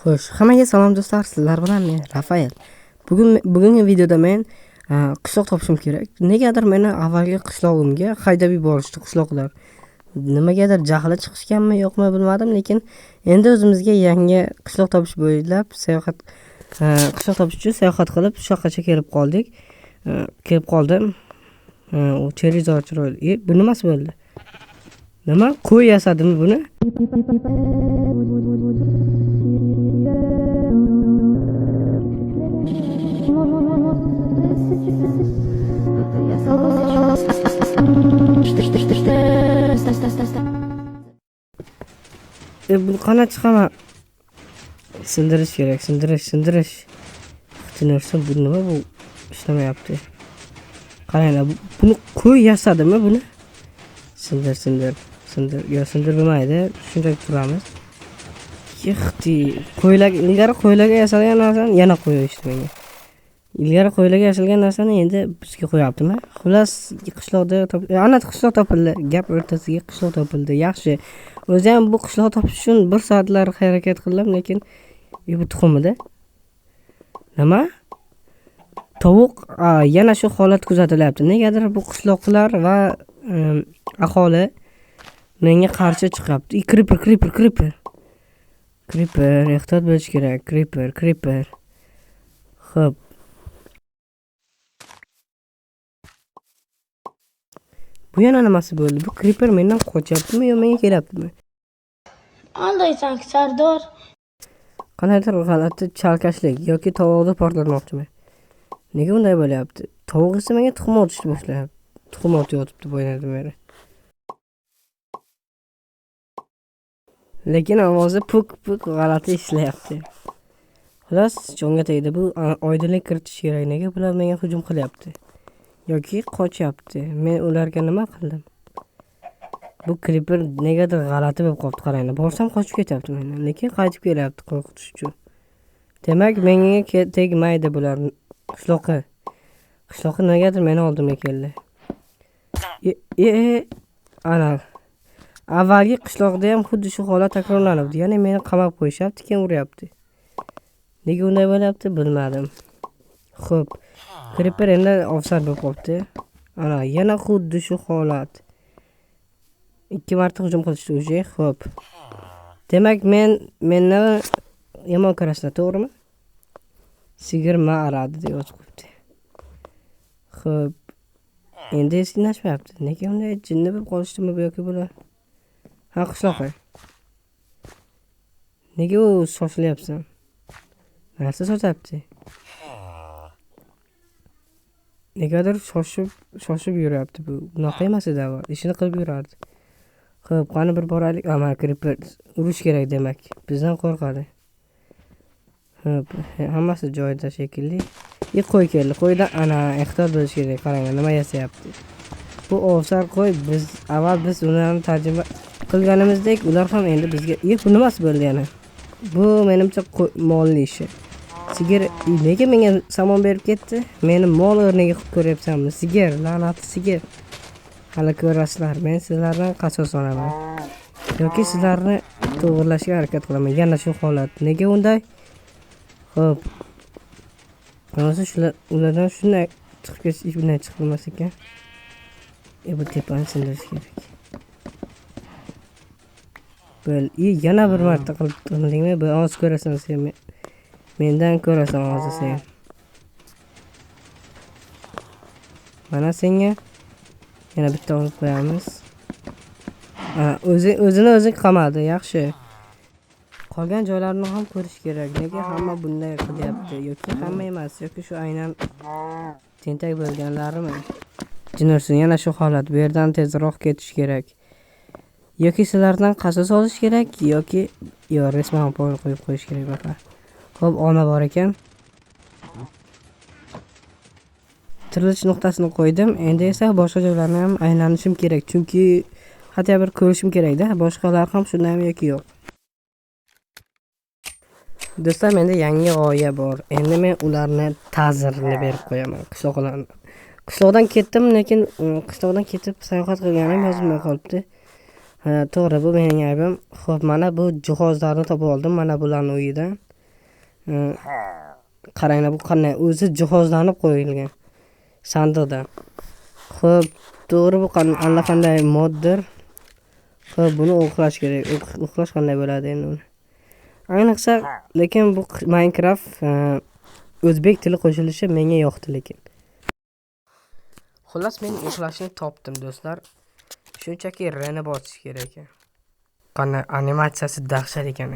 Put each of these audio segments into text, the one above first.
Xo'sh, hammaga salom do'stlar, sizlar bilan men Rafael. Bugungi videoda men qishloq topishim kerak. Negadir meni avvalgi qishlog'imga haydab yuborishdi qishloqlar. Nimagadir jahli chiqishganmi, yo'qmi bilmadim, lekin endi o'zimizga yangi qishloq topish bo'ylab qishloq topish uchun sayohat qilib shu yoqqacha kelib qoldik. Kelib qoldim. U televizor chiroyli. Bu nimasi bo'ldi? Nima? Qo'y yasadimi buni? Bu qanot chiqaman. Sindirish kerak, sindirish. Tushunarsiz, bu nima bu? İşlamayapti. Qaranglar, buni qo'y yasadimi buni? Sindir. Yo, sindirmaydi. Shunday turamiz. Yixti, ilgari qo'ylarga yasalgan narsani yana qo'yishdi menga. Ilgari qo'ylarga yasalgan narsani endi bizga qo'yaptimi? Xullas, qishloqda qishloq topildi. Gap o'rtasiga qishloq topildi. Yaxshi. O'zi ham bu qishloq topish uchun 1 soatlar harakat qildim, lekin bu tuxumida. Nima? Tovuq yana shu holat kuzatilyapti. Negadir bu qishloqlar va aholi menga qarshi chiqyapti. Creeper, ehtiyot bo'lish kerak. Creeper. Xo'p. Bu yana nimasi bo'ldi? Bu creeper mendan qochyaptimi yo menga kelyaptimi? Qandaysan, Sardor? Qanaydir g'alati chalkashlik yoki tovoqni portlatmoqchimi? Nega unday bo'lyapti? Tovuq esa menga tuxum otishni boshlayapti. Tuxum otyapti bo'ynadan beri. Lekin ovozi puk g'alati ishlayapti. Xullas, jonga tegdi. Bu oydinlik kiritish kerak. Nega bular menga hujum qilyapti? Yoki qochyapti. Men ularga nima qildim? Bu creeper negadir g'alati bo'lib qoldi, qaranglar. Borsam qochib ketyapti mendan, lekin qaytib kelyapti qo'rqitish uchun. Demak, menga tegmaydi bular. Qishloqi negadir meni oldimga keldi. Ana. Avvalgi qishloqda ham xuddi shu holat takrorlanibdi. Ya'ni meni qamab qo'yishyapti, keyin uryapti. Nega unday bo'lyapti, bilmadim. Xo'p. Creeper endi ofsar bo'lib qolibdi. Ana, yana xuddi shu holat. 2 marta hujum qilishdi o'zi. Xo'p. Demak, menni yomon qarashlar, to'g'rimi? Sigirma aradi deb yozib qo'yibdi. Xo'p. Endi eskinashmayapti. Nega unday jinni bo'lib qolishdimi bu yoki bular? Ha, qishloqi. Nega u shoshilyapsan? Narsa sochapti. Negadir shoshib yuryapti bu. Bunaqa emas edi avval. Ishini qilib yurardi. Xo'p, qani bir boraylik. Mana creeper urush kerak demak. Bizdan qo'rqadi. Xo'p, hammasi joyida shekilli. Qo'y keldi. Qo'ydan ana ehtiyot bo'lish kerak. Qaranglar, nima yasayapti. Bu ovsar qo'y. Biz ularni tarjima qilganimizdek, ular ham endi bizga. Bu nimasi bo'ldi yana? Bu menimcha molli ishi. Sigir nega menga samon berib ketdi? Meni mol o'rniga qilib ko'ryapsanmi? Sigir, la'natli sigir. Hali ko'rasizlar. Men sizlardan qasos olaman. Yoki sizlarni to'g'rilashga harakat qilaman. Yana shu holat. Nega unday? Xo'p. Hozir ulardan shunday chiqib ketish bunday chiqilmas ekan. Bu tepani sindirish kerak. Yana bir marta qilib turmadingmi? Bu oz ko'rasan sen. Mendan ko'rasan hozir sen. Mana senga yana bitta olib qo'yamiz. O'zini qamadi, yaxshi. Qolgan joylarni ham ko'rish kerak. Nega hamma bunday qilyapti? Yoki hamma emas, yoki shu aynan tentak bo'lganlarimi? Jinursin, yana shu holat. Bu yerdan tezroq ketish kerak. Yoki sizlardan qasos olish kerak, yoki resmen qo'yib qo'yish kerak baqa. Xo'p, olma bor ekan. Tirilish nuqtasini qo'ydim. Endi esa boshqa joylarni ham aylanishim kerak, chunki hatto bir ko'rishim kerak-da, boshqalar ham shundaymi yoki yo'q. Do'stlar, menda yangi g'oya bor. Endi men ularni ta'zirini berib qo'yaman, qishloqlarni. Qishloqdan ketdim, lekin qishloqdan ketib sayohat qilganim yozilmay qolibdi. To'g'ri, bu mening aybim. Xo'p, mana bu jihozlarni topib oldim, mana bularning uyidan. Qaranglar, bu qanday o'zi jihozlanib qo'yilgan sandiqda. Xo'p, to'g'ri, bu allaqanday moddir. Xo'p, buni o'qlash kerak. O'qlash qanday bo'ladi endi uni? Ayniqsa, lekin bu Minecraft o'zbek tili qo'shilishi menga yoqdi lekin. Xullas, men o'qlashni topdim do'stlar. Shunchaki R'ni bosish kerak ekan. Qanday animatsiyasi dahshat ekan.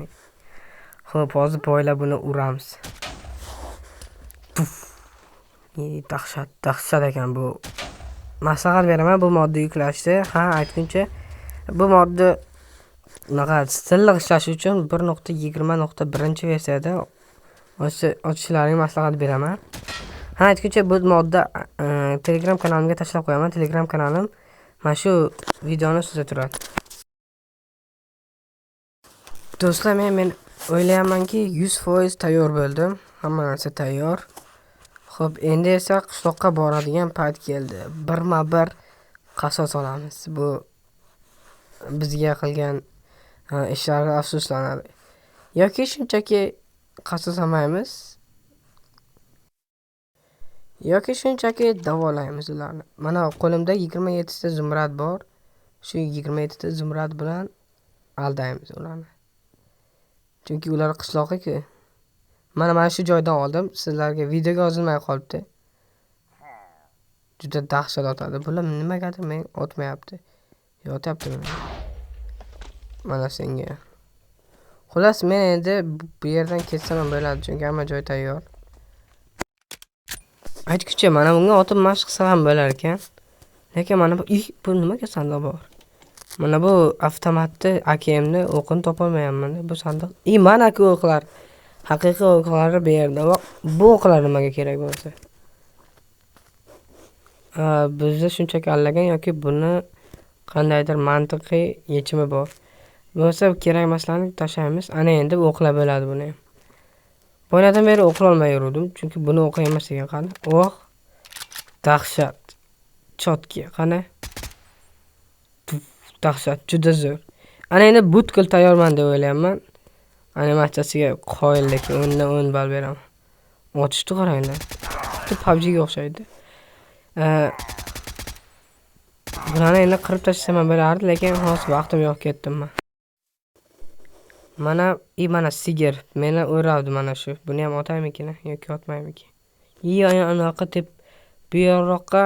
Xo'p, hozir boylab buni uramiz. Puf. Dahshat ekan bu. Maslahat beraman bu modda yuklashda. Ha, aytguncha bu modda silliq ishlash uchun 1.20.1-versiyada ochishlarini maslahat beraman. Ha, aytguncha bu modda Telegram kanalimga tashlab qo'yaman. Telegram kanalim mana shu videoni ustida turadi. Do'stlar, men o'ylayapmanki 100% tayyor bo'ldim. Hamma narsa tayyor. Xo'p, endi esa qishloqqa boradigan payt keldi. Birma-bir qasos olamiz. Bu bizga qilgan ishlarga afsuslanadi. Yoki shunchaki qasos olmaymiz. Yoki shunchaki davolaymiz ularni. Mana qo'limda 27 ta zumrad bor. Shu 27 ta zumrad bilan aldaymiz ularni. Chunki ular qishloqi-ku. Mana shu joydan oldim. Sizlarga videoga yozilmay qolibdi. Juda dahshat otadi. Bular nimagadir men otmayapti. Yotyapti. Mana senga. Xullas, men endi bu yerdan ketsam bo'ladi, chunki hamma joy tayyor. Aytguncha, mana bunga otib mashq qilsa ham bo'lar ekan. Lekin mana bu nimaga sandiq bor? Mana bu avtomatni AKMni o'qini topolmayapman. Bu sandiq. Mana-ku o'qlar. Haqiqiy o'qlari bu yerda. Bu o'qlar nimaga kerak bo'lsa? Bizda shunchaki allagan yoki buni qandaydir mantiqiy yechimi bor. Bo'lsa kerak emaslarni tashlaymiz. Ana endi o'qlab bo'ladi buni. Boyadan beri o'qla olmay yurdim, chunki buni o'qi emas ekan qani. Dahshat. Chotki, qani. Dahshat, juda zo'r. Ana endi butkul tayyorman deb o'ylayapman. Animatsiyasiga qoyillik 10 dan 10 ball beraman. Otishni qaranglar. PUBG ga o'xshaydi. Bularni endi qirib tashlashim bo'lardi, lekin hozir vaqtim yo'q, ketdim men. Mana sigir meni o'radi mana shu. Buni ham otaymikin yoki otmaymikin? Anaqa deb bu yoqqa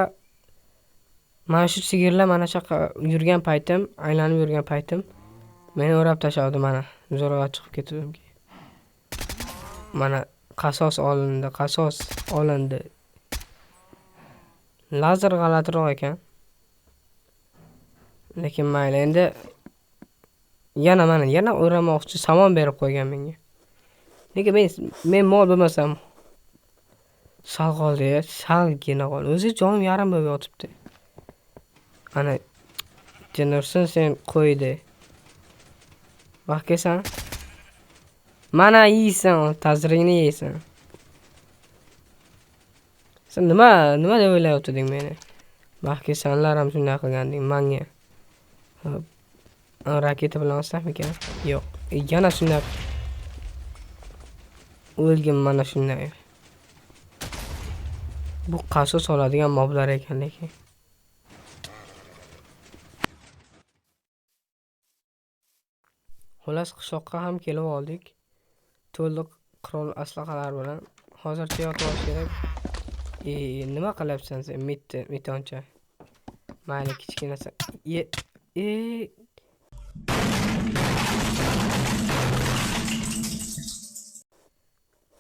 mana shu sigirlar mana chaqa yurgan paytim, aylanib yurgan paytim meni o'rab tashladi mana. Zo'rg'a chiqib ketdim. Mana qasos olindi. Lazer g'alatiroq ekan. Lekin mayli, endi yana o'ramoqchi samon berib qo'ygan menga. Nega men mol bo'lmasam sal qoldi, salgina qoldi. O'zi jonim yarim bo'lib yotibdi. Ana jinursin sen qo'ydi. Vaqtgasan. Mana yeysan, tazringni yeysan. Sen nima deb o'ylayotding meni? Vaqtgasanlar ham shunday qilganding menga. Raketa bilan olsamikan? Yo'q. Yana shunday o'lgim mana shunday. Bu qasos oladigan moblar ekan lekin. Xullas, qishloqqa ham kelib oldik. To'liq qurol aslaqalar bilan. Hozircha yotib olish kerak. Nima qilyapsan sen? Mitoncha. Mayli, kichkinasi.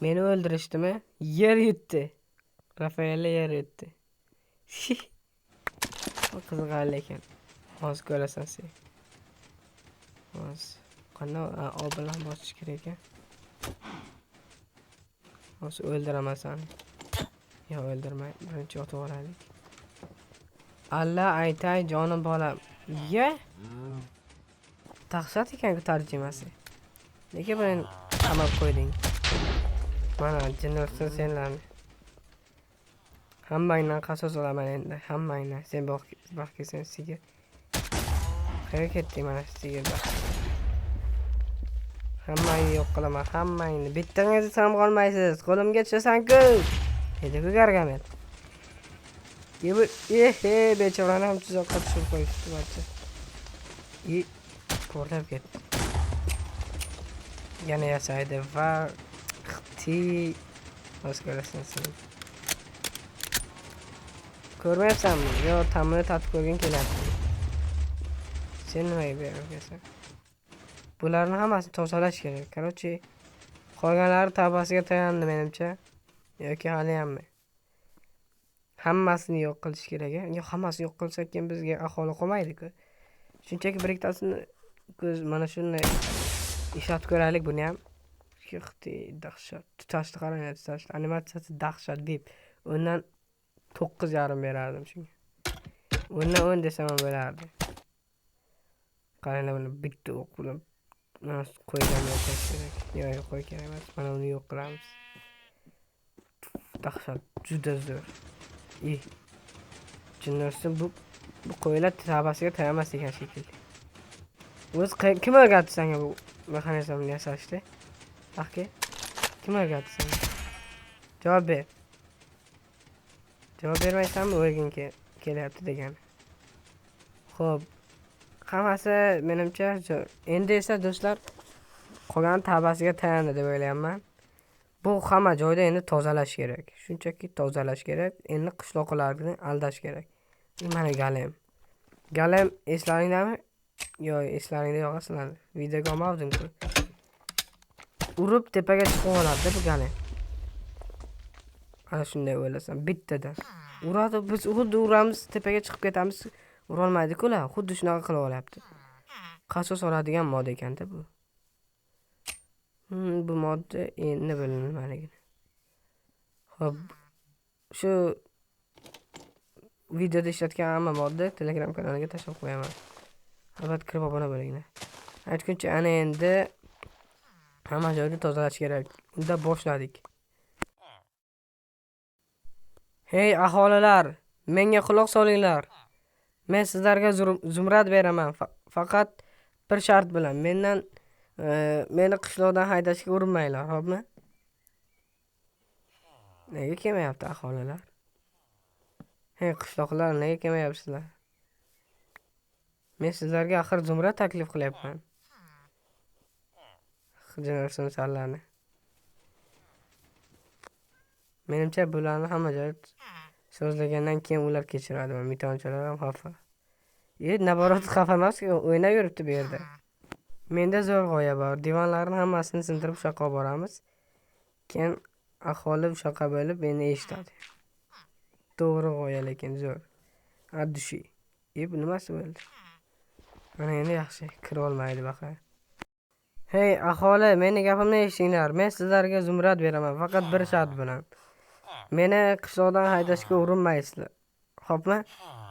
Meni o'ldirishdimi? Yer yutdi. Rafael yer yutdi. Qiziqarli ekan. Hozir ko'rasan sen. Hozir qanday bilan bosish kerak ekan? Hozir o'ldiraman seni. Yo'q, o'ldirmay. Birinchi otib olaylik. Allah aytay jonim bolam. Dahshat ekan tarjimasi. Nega men amal qo'yding? Mana jinnursin senlarni. Hammangdan qasos olaman endi. Hammangdan. Sen sen sigir. Qayerga ketding mana sigir? Hammangni yo'q qilaman, hammangni. Bittangizni ham qolmaysiz. Qo'limga tushasan-ku. Dedi Gargamel. Bechorani ham tuzoqqa tushirib qo'yishdi barcha. Portlab ketdi. Yana yasaydi va o'zgarasini silib. Ko'rmayapsanmi? Yo, ta'mini tatib ko'rgin kelyapti. Sen nimaga berasan? Bularni hammasini tozalash kerak. Короче, qolganlari tavbasiga tayandi menimcha. Yoki haliyammi? Hammasini yo'q qilish kerak. Yo, hammasini yo'q qilsak ham bizga aholi qolmaydi-ku. Shunchaki bir ikkitasini mana shunday ishlatib ko'raylik buni ham. Dahshat. Tutashni qarang, tutashni. Animatsiyasi dahshat deb. Undan 9,5 berardim shunga. Undan 10 desam ham bo'lardi. Qaranglar, buni bitta o'q bilan qo'ygan yo'q kerak. Yo'q, qo'y kerak emas. Mana uni yo'q qilamiz. Dahshat, juda zo'r. Jinnorsin bu qo'ylar tavbasiga tayamas ekan shekilli. O'zi kim o'rgatdi senga bu mexanizmni yasashni? Aka, kim o'rgatdi senga? Javob ber. Javob bermaysanmi, o'rgin kelyapti degan. Xo'p, hammasi menimcha endi esa do'stlar qolgan tavbasiga tayandi deb o'ylayapman. Bu hamma joyda endi tozalash kerak. Shunchaki tozalash kerak. Endi qishloqlarni aldash kerak. Mana Galem. Galem eslaringizmi? Yo'q, eslaringizda yo'q aslida. Videoga olmadim-ku. Urib tepaga chiqib oladi bu Galem. Ana shunday o'ylasam, bittadan. Uradi, biz xuddi uramiz, tepaga chiqib ketamiz. Ura olmaydi-ku ular. Xuddi shunaqa qilib olyapti. Qasos oladigan mod ekan-da bu. Bu modda endi bilinmaligini. Xo'p, shu videoda ishlatgan hamma modda Telegram kanaliga tashlab qo'yaman. Albatta kirib obuna bo'linglar. Aytguncha ana endi hamma joyni tozalash kerak. Unda boshladik. Hey aholilar, menga quloq solinglar. Men sizlarga zumrad beraman, faqat bir shart bilan. Meni qishloqdan haydashga urinmanglar, xo'pmi? Nega kelmayapti aholilar? Hey qishloqlar, nega kelmayapsizlar? Men sizlarga axir zumrad taklif qilyapman. Xijolatsin sallarni. Menimcha bularni hamma joy so'zlagandan keyin ular kechiradi va mitonchalar ham xafa. Naborat xafa emas-ku, o'ynab yuribdi bu yerda. Menda zo'r g'oya bor. Divonlarni hammasini sindirib shaqqa boramiz. Keyin aholi shaqqa bo'lib meni eshitadi. To'g'ri g'oya, lekin zo'r. Addushi. Bu nimasi bo'ldi? Mana endi yaxshi, kirib olmaydi baqa. Hey aholi, meni gapimni eshitinglar. Men sizlarga zumrad beraman, faqat bir shart bilan. Meni qishloqdan haydashga urinmaysizlar. Xo'pmi?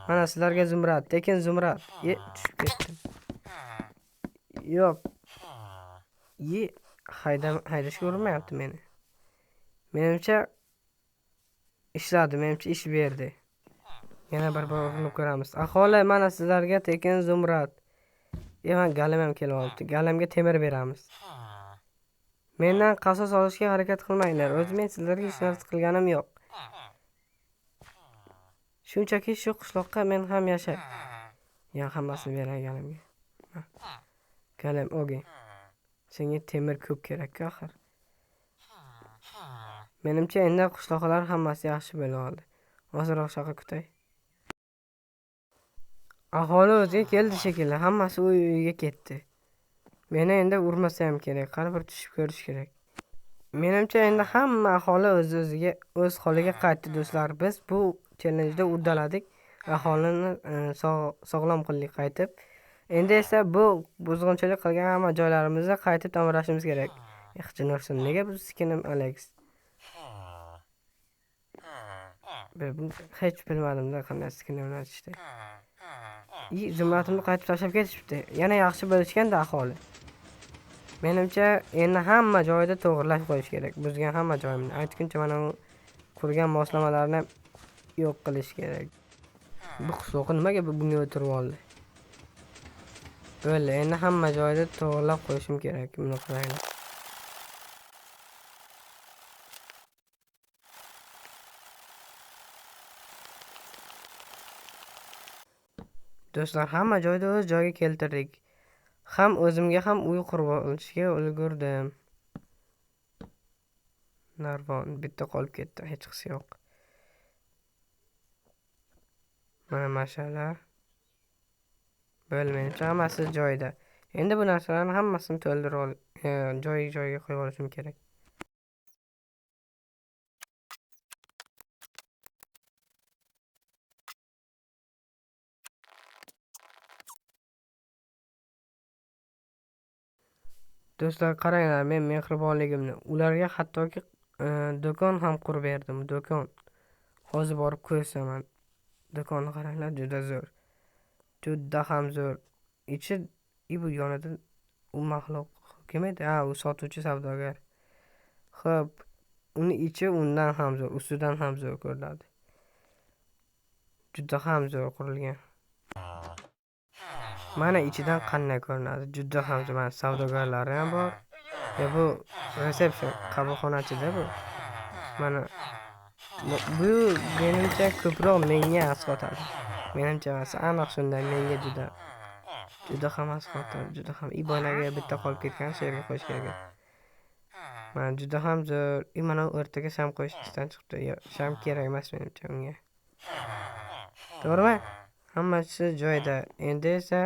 Mana sizlarga zumrad, tekin zumrad. Tushib ketdim. Yo'q. Haydashga urinmayapti meni. Menimcha ishladi, menimcha ish berdi. Yana bir bor urinib ko'ramiz. Aholi, mana sizlarga tekin zumrad. Men Galam ham kelyapti. Galamga temir beramiz. Mendan qasos olishga harakat qilmanglar. O'zi men sizlarga hech narsa qilganim yo'q. Shunchaki shu qishloqqa men ham yashay. Hammasini beray Galamga. Galam, o'g'ing. Senga temir ko'p kerak-ku axir. Menimcha endi qishloqlar hammasi yaxshi bo'lib oldi. Hozirroq shaqqa kutay. Aholi o'ziga keldi shekilli, hammasi uyiga ketdi. Meni endi urmasa ham kerak, qani bir tushib ko'rish kerak. Menimcha endi hamma aholi o'z-o'ziga, o'z holiga qaytdi do'stlar. Biz bu challenjda uddaladik. Aholini sog'lom qildik qaytib. Endi esa bu buzg'unchilik qilgan hamma joylarimizda qaytib ta'mirlashimiz kerak. Ixtinorsin, nega bu skinim Alex? Hech bilmadim-da qanday skin o'rnatishdi. Zumratimni qaytib tashlab ketishibdi. Yana yaxshi bo'lishganda aholi. Menimcha endi hamma joyda to'g'irlash qo'yish kerak. Buzgan hamma joyimni. Aytguncha mana u qurgan moslamalarni yo'q qilish kerak. Bu qishloqni nimaga bunga o'tirib oldi? Bo'ldi, endi hamma joyda to'g'rilab qo'yishim kerak. Buni qaranglar. Do'stlar, hamma joyda o'z joyiga keltirdik. Ham o'zimga ham uy qurib olishga ulgurdim. Narvon bitta qolib ketdi, hech qisi yo'q. Mana mashalar. Bo'ldi, menimcha hammasi joyida. Endi bu narsalarni hammasini to'ldirib joyiga qo'yib olishim kerak. Do'stlar, qaranglar, men mehribonligimni. Ularga hattoki do'kon ham qurib berdim, do'kon. Hozir borib ko'rsaman. Do'konni qaranglar, juda zo'r. Juda ham zo'r. Ichi bu yonida u mahluq kim edi? Ha, u sotuvchi savdogar. Xo'p, uni ichi undan ham zo'r, ustidan ham zo'r ko'rinadi. Juda ham zo'r qurilgan. Mana ichidan qanday ko'rinadi? Juda ham zo'r. Mana savdogarlari ham bor. Bu resepsiyon, qabulxonachida bu. Mana bu menimcha ko'proq menga asqotadi. Menimcha emas, aniq shunday, menga juda ham asqotadi, juda ham ibonaga bitta qolib ketgan, shu yerga qo'yish kerak. Mana juda ham zo'r. Mana o'rtaga sham qo'yish ishdan chiqibdi. Sham kerak emas menimcha unga. To'g'rimi? Hammasi joyida. Endi esa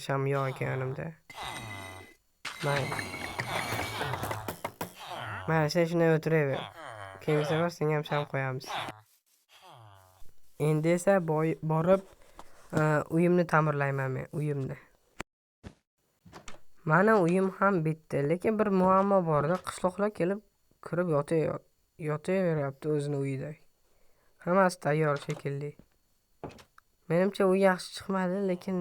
sham yo'q ekan yonimda. Mayli, sen shunday o'tiraver. Keyingi safar senga ham sham qo'yamiz. Endi esa borib uyimni ta'mirlayman men, uyimni. Mana uyim ham bitdi, lekin bir muammo bor-da, qishloqlar kelib kirib yotaveryapti o'zini uyida. Hammasi tayyor shekilli. Menimcha u yaxshi chiqmadi, lekin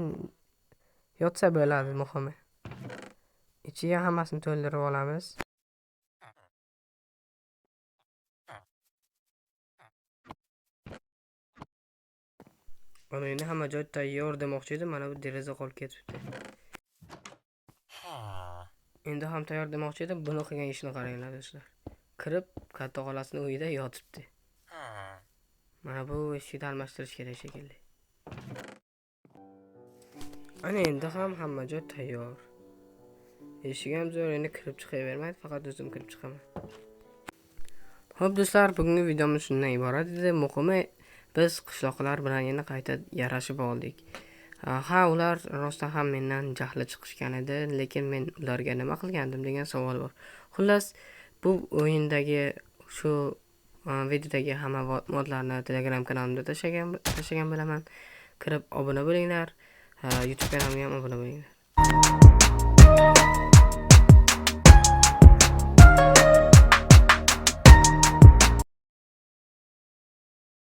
yotsa bo'ladi, muhimi. Ichiga hammasini to'ldirib olamiz. Mana endi hamma joy tayyor demoqchi edim, mana bu deraza qolib ketibdi. Endi ham tayyor demoqchi edim, buni qilgan ishni qaranglar do'stlar. Kirib, katta xolasini uyida yotibdi. Mana bu eshikni almashtirish kerak shekilli. Ana endi ham hamma joy tayyor. Eshik ham zo'r, endi kirib chiqavermaydi, faqat o'zim kirib chiqaman. Xo'p do'stlar, bugungi videomiz shundan iborat edi. Muhimi, biz qishloqlar bilan yana qayta yarashib oldik. Ha, ular rostdan ham mendan jahli chiqishgan edi, lekin men ularga nima qilgandim degan savol bor. Xullas, bu o'yindagi shu videodagi hamma modlarni Telegram kanalimda tashlagan bo'laman. Kirib obuna bo'linglar. YouTube kanalimga ham obuna bo'linglar.